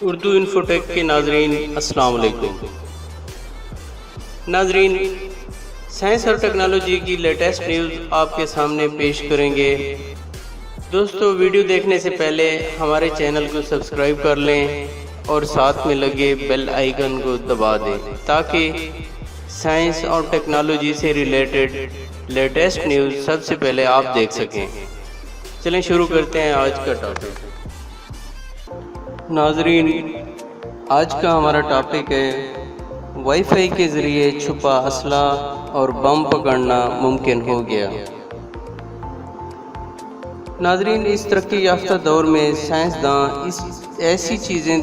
اردو انفوٹیک کے ناظرین السلام علیکم۔ ناظرین، سائنس اور ٹیکنالوجی کی لیٹسٹ نیوز آپ کے سامنے پیش کریں گے۔ دوستو، ویڈیو دیکھنے سے پہلے ہمارے چینل کو سبسکرائب کر لیں اور ساتھ میں لگے بیل آئیکن کو دبا دیں تاکہ سائنس اور ٹیکنالوجی سے ریلیٹڈ لیٹسٹ نیوز سب سے پہلے آپ دیکھ سکیں۔ چلیں شروع کرتے ہیں آج کا ٹاپک۔ ناظرین، آج کا ہمارا ٹاپک ہے وائی فائی کے ذریعے چھپا اسلحہ اور بم پکڑنا ممکن ہو گیا۔ ناظرین، اس ترقی یافتہ دور میں سائنسداں ایسی چیزیں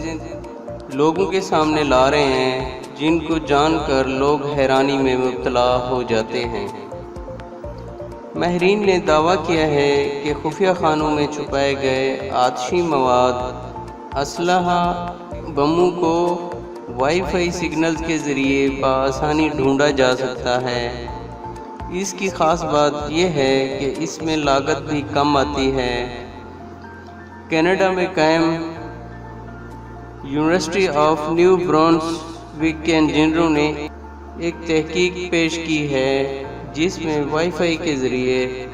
لوگوں کے سامنے لا رہے ہیں جن کو جان کر لوگ حیرانی میں مبتلا ہو جاتے ہیں۔ ماہرین نے دعویٰ کیا ہے کہ خفیہ خانوں میں چھپائے گئے آتشی مواد، اسلحہ، بموں کو وائی فائی سگنلز کے ذریعے بآسانی ڈھونڈا جا سکتا ہے۔ اس کی خاص بات یہ ہے کہ اس میں لاگت بھی کم آتی ہے۔ کینیڈا میں قائم یونیورسٹی آف نیو برونس وک کے انجینئروں نے ایک تحقیق پیش کی ہے جس میں وائی فائی کے ذریعے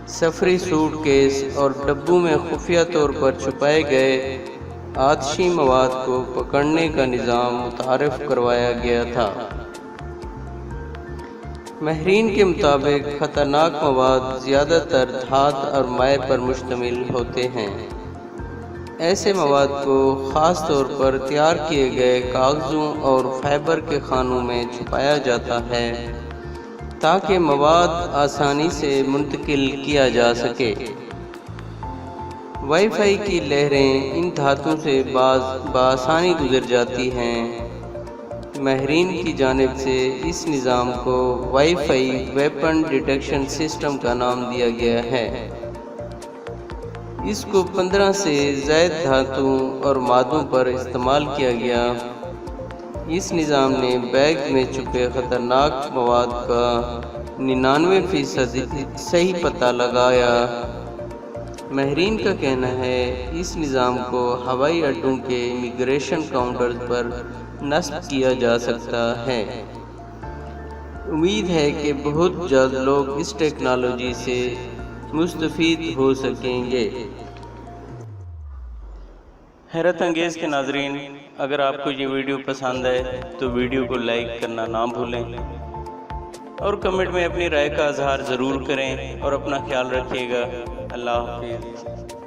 سفری سوٹ کیس اور ڈبوں میں خفیہ طور پر چھپائے گئے آتشی مواد کو پکڑنے کا نظام متعارف کروایا گیا تھا۔ ماہرین کے مطابق خطرناک مواد زیادہ تر دھات اور مائع پر مشتمل ہوتے ہیں۔ ایسے مواد کو خاص طور پر تیار کیے گئے کاغذوں اور فائبر کے خانوں میں چھپایا جاتا ہے تاکہ مواد آسانی سے منتقل کیا جا سکے۔ وائی فائی کی لہریں ان دھاتوں سے بآسانی گزر جاتی ہیں۔ ماہرین کی جانب سے اس نظام کو wi fi weapon detection system کا نام دیا گیا ہے۔ اس کو 15 سے زائد دھاتوں اور مادوں پر استعمال کیا گیا۔ اس نظام نے بیگ میں چھپے خطرناک مواد کا 99% صحیح پتہ لگایا۔ ماہرین کا کہنا ہے اس نظام کو ہوائی اڈوں کے امیگریشن کاؤنٹرز پر نصب کیا جا سکتا ہے۔ امید ہے کہ بہت جلد لوگ اس ٹیکنالوجی سے مستفید ہو سکیں گے۔ حیرت انگیز کے ناظرین، اگر آپ کو یہ ویڈیو پسند ہے تو ویڈیو کو لائک کرنا نہ بھولیں اور کمنٹ میں اپنی رائے کا اظہار ضرور کریں اور اپنا خیال رکھیے گا۔ اللہ حافظ۔